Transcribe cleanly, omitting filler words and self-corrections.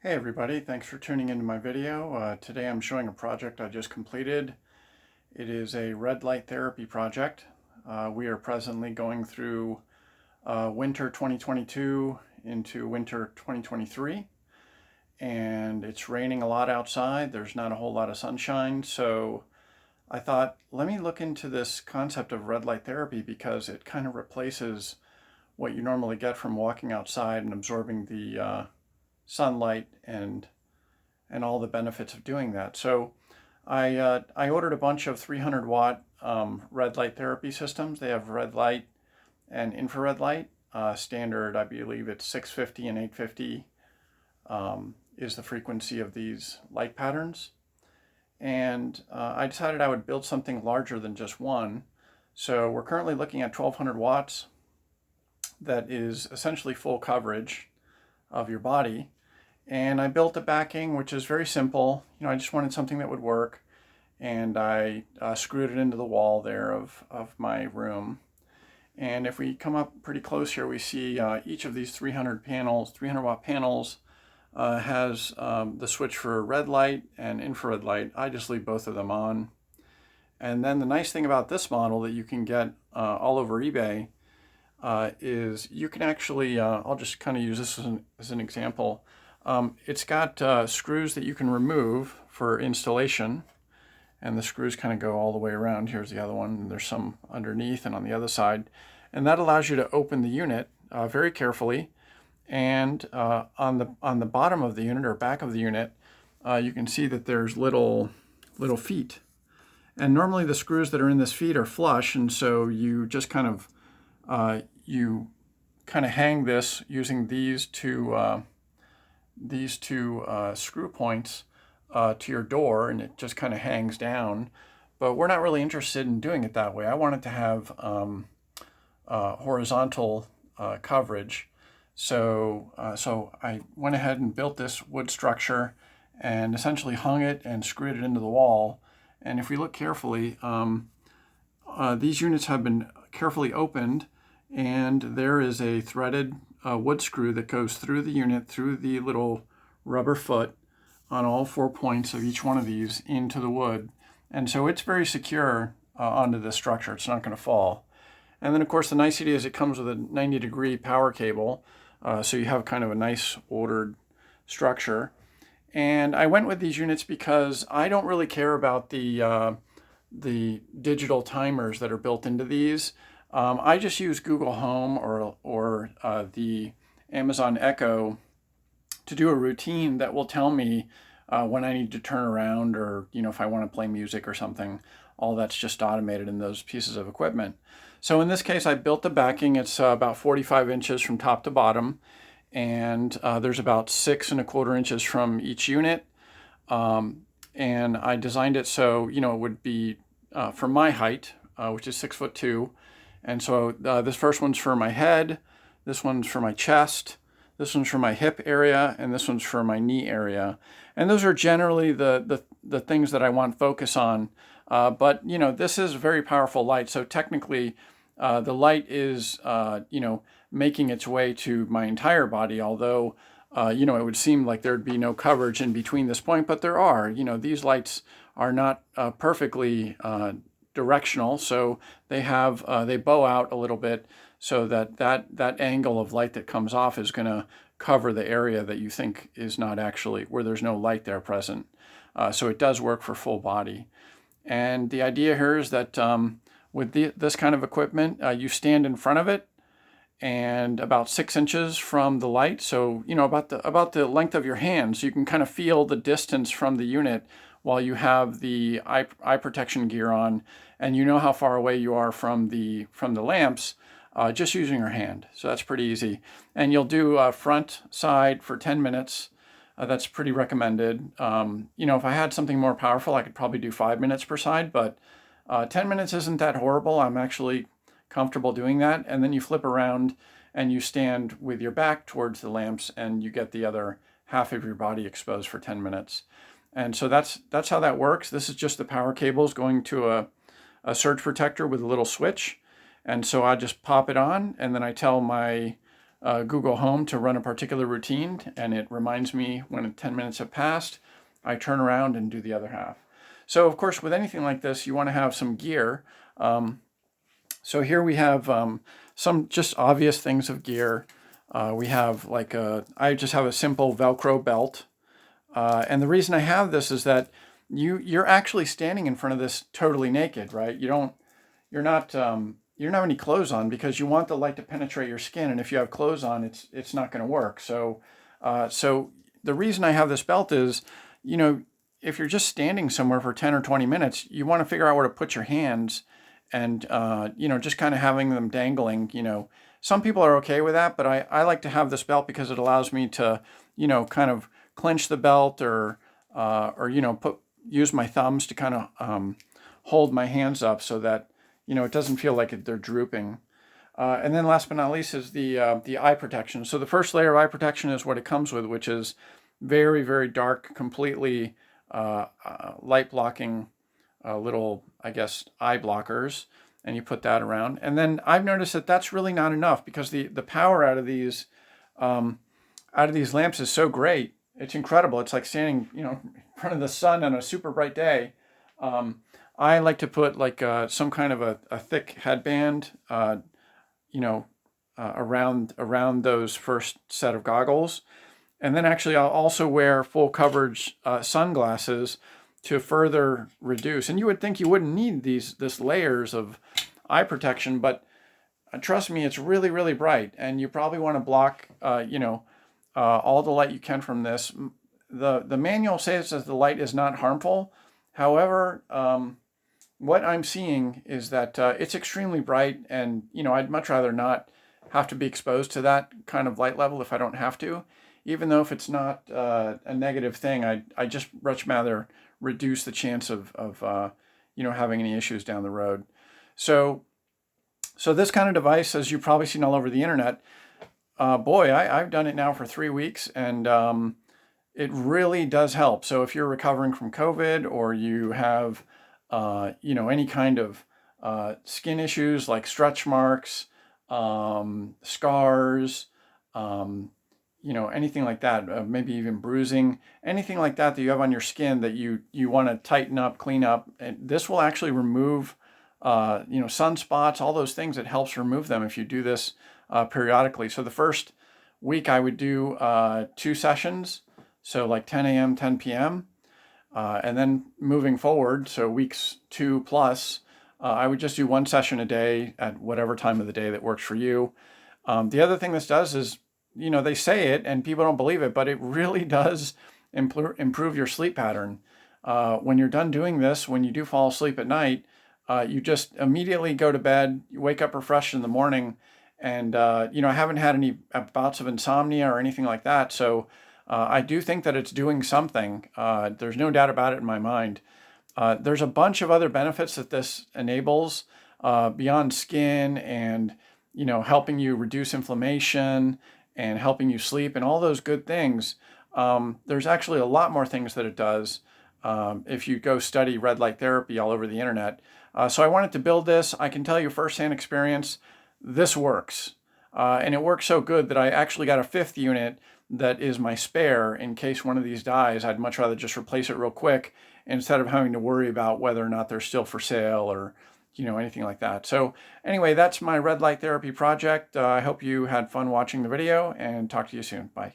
Hey everybody, thanks for tuning into my video. Today I'm showing a project I just completed. It is a red light therapy project. We are presently going through winter 2022 into winter 2023, and it's raining a lot outside. There's not a whole lot of sunshine, so I thought, let me look into this concept of red light therapy because it kind of replaces what you normally get from walking outside and absorbing the sunlight and all the benefits of doing that. So I ordered a bunch of 300 watt red light therapy systems. They have red light and infrared light. Standard, I believe it's 650 and 850 is the frequency of these light patterns. And I decided I would build something larger than just one. So we're currently looking at 1200 watts. That is essentially full coverage of your body. And I built a backing, which is very simple. I just wanted something that would work. And I screwed it into the wall there of my room. And if we come up pretty close here, we see each of these 300 watt panels has the switch for red light and infrared light. I just leave both of them on. And then the nice thing about this model that you can get all over eBay is you can actually, I'll just kind of use this as an example. It's got screws that you can remove for installation, and the screws kind of go all the way around. Here's the other one, and there's some underneath and on the other side. And that allows you to open the unit very carefully. And on the bottom of the unit or back of the unit, you can see that there's little feet. And normally the screws that are in this feet are flush, and so you just kind of hang this using these two screw points to your door, and it just kind of hangs down. But we're not really interested in doing it that way. I want it to have horizontal coverage. So I went ahead and built this wood structure and essentially hung it and screwed it into the wall. And if we look carefully, these units have been carefully opened, and there is a threaded wood screw that goes through the unit, through the little rubber foot on all 4 points of each one of these into the wood. And so it's very secure onto the structure. It's not going to fall. And then, of course, the nicety is it comes with a 90-degree power cable, so you have kind of a nice ordered structure. And I went with these units because I don't really care about the digital timers that are built into these. I just use Google Home or the Amazon Echo to do a routine that will tell me when I need to turn around, or if I want to play music or something. All that's just automated in those pieces of equipment. So in this case, I built the backing. It's about 45 inches from top to bottom, and there's about 6¼ inches from each unit. And I designed it so it would be for my height, which is 6'2". And so this first one's for my head, this one's for my chest, this one's for my hip area, and this one's for my knee area. And those are generally the things that I want focus on. But this is very powerful light. So technically, the light is making its way to my entire body. Although it would seem like there'd be no coverage in between this point, but there are. These lights are not perfectly directional, so they bow out a little bit, so that angle of light that comes off is going to cover the area that you think is not actually where there's no light there present. So it does work for full body. And the idea here is that with this kind of equipment, you stand in front of it and about 6 inches from the light, so about the length of your hand, so you can kind of feel the distance from the unit while you have the eye protection gear on, and how far away you are from the lamps just using your hand. So that's pretty easy. And you'll do front side for 10 minutes. That's pretty recommended. If I had something more powerful, I could probably do 5 minutes per side, but 10 minutes isn't that horrible. I'm actually comfortable doing that. And then you flip around and you stand with your back towards the lamps, and you get the other half of your body exposed for 10 minutes. And so that's how that works. This is just the power cables going to a surge protector with a little switch. And so I just pop it on, and then I tell my Google Home to run a particular routine, and it reminds me when 10 minutes have passed. I turn around and do the other half. So of course, with anything like this, you want to have some gear. So here we have some just obvious things of gear. We have I just have a simple Velcro belt. And the reason I have this is that you're actually standing in front of this totally naked, right? You don't have any clothes on because you want the light to penetrate your skin. And if you have clothes on, it's not going to work. So the reason I have this belt is, if you're just standing somewhere for 10 or 20 minutes, you want to figure out where to put your hands and, just kind of having them dangling. Some people are okay with that, but I like to have this belt because it allows me to, kind of clench the belt or use my thumbs to kind of hold my hands up so that, it doesn't feel like they're drooping. And then last but not least is the eye protection. So the first layer of eye protection is what it comes with, which is very, very dark, completely light blocking little, I guess, eye blockers. And you put that around. And then I've noticed that that's really not enough because the power out of these lamps is so great. It's incredible. It's like standing, in front of the sun on a super bright day. I like to put some kind of a thick headband, around those first set of goggles. And then actually I'll also wear full coverage sunglasses to further reduce. And you would think you wouldn't need this layers of eye protection, but trust me, it's really, really bright. And you probably want to block, all the light you can from this. The manual says that the light is not harmful. However, what I'm seeing is that it's extremely bright, and I'd much rather not have to be exposed to that kind of light level if I don't have to. Even though if it's not a negative thing, I just much rather reduce the chance of having any issues down the road. So this kind of device, as you've probably seen all over the internet, I've done it now for 3 weeks, and it really does help. So if you're recovering from COVID or you have any kind of skin issues like stretch marks, scars, anything like that, maybe even bruising, anything like that you have on your skin that you want to tighten up, clean up, and this will actually remove, sunspots, all those things. It helps remove them if you do this periodically. So the first week I would do 2 sessions, so like 10 a.m., 10 p.m., and then moving forward, so weeks 2 plus, I would just do 1 session a day at whatever time of the day that works for you. The other thing this does is, they say it and people don't believe it, but it really does improve your sleep pattern. When you're done doing this, when you do fall asleep at night, you just immediately go to bed, you wake up refreshed in the morning, and I haven't had any bouts of insomnia or anything like that. So I do think that it's doing something. There's no doubt about it in my mind. There's a bunch of other benefits that this enables beyond skin and, helping you reduce inflammation and helping you sleep and all those good things. There's actually a lot more things that it does if you go study red light therapy all over the internet. So I wanted to build this. I can tell you firsthand experience, this works. And it works so good that I actually got a 5th unit that is my spare in case one of these dies. I'd much rather just replace it real quick instead of having to worry about whether or not they're still for sale or anything like that. So anyway, that's my red light therapy project. I hope you had fun watching the video, and talk to you soon. Bye.